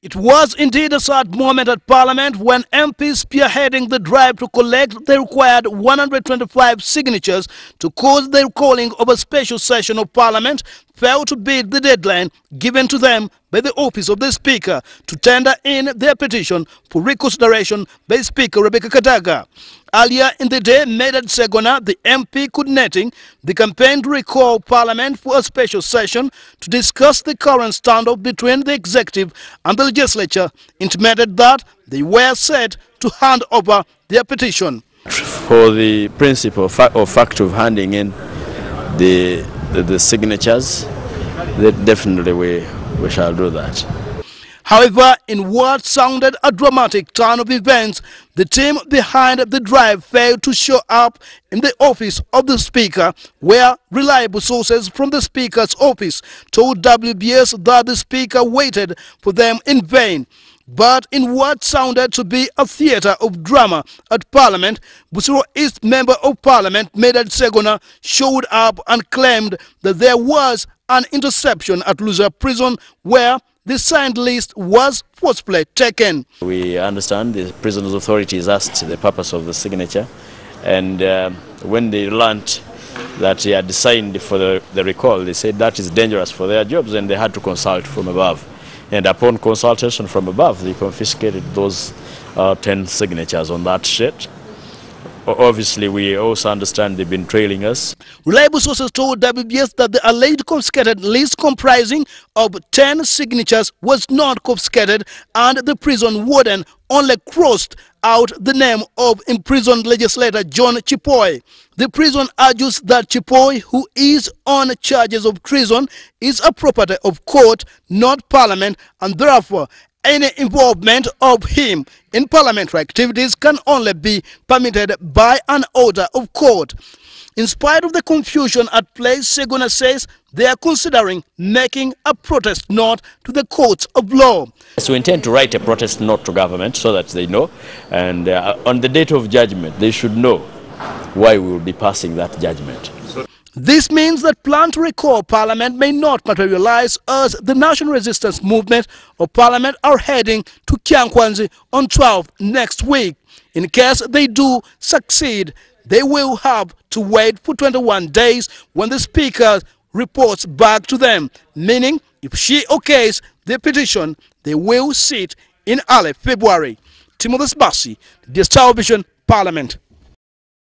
It was indeed a sad moment at Parliament when MPs spearheading the drive to collect the required 125 signatures to cause the calling of a special session of Parliament failed to beat the deadline given to them by the office of the Speaker to tender in their petition for reconsideration by Speaker Rebecca Kadaga. Earlier in the day, Medard Segona, the MP coordinating the campaign to recall Parliament for a special session to discuss the current standoff between the executive and the legislature, intimated that they were set to hand over their petition. For the principle or fact of handing in the signatures, definitely we shall do that. However, in what sounded a dramatic turn of events, the team behind the drive failed to show up in the office of the Speaker, where reliable sources from the Speaker's office told WBS that the Speaker waited for them in vain. But in what sounded to be a theatre of drama at Parliament, Luzira East Member of Parliament Medard Segona showed up and claimed that there was an interception at Luzira prison where the signed list was forcibly taken. We understand the prisoners' authorities asked the purpose of the signature, and when they learned that he had signed for the recall, they said that is dangerous for their jobs, and they had to consult from above. And upon consultation from above, they confiscated those 10 signatures on that sheet. Obviously, we also understand they've been trailing us. Reliable sources told WBS that the alleged confiscated list comprising of 10 signatures was not confiscated, and the prison warden only crossed out the name of imprisoned legislator John Chiptoi. The prison argues that Chiptoi, who is on charges of treason, is a property of court, not Parliament, and therefore any involvement of him in parliamentary activities can only be permitted by an order of court. In spite of the confusion at play, Segona says they are considering making a protest note to the courts of law. So we intend to write a protest note to government so that they know, and on the date of judgment they should know why we will be passing that judgment. This means that plan to recall Parliament may not materialize, as the National Resistance Movement of Parliament are heading to Kyankwanzi on 12th next week. In case they do succeed, they will have to wait for 21 days when the Speaker reports back to them, meaning if she okays the petition, they will sit in early February. Sibasi, the Television, Parliament.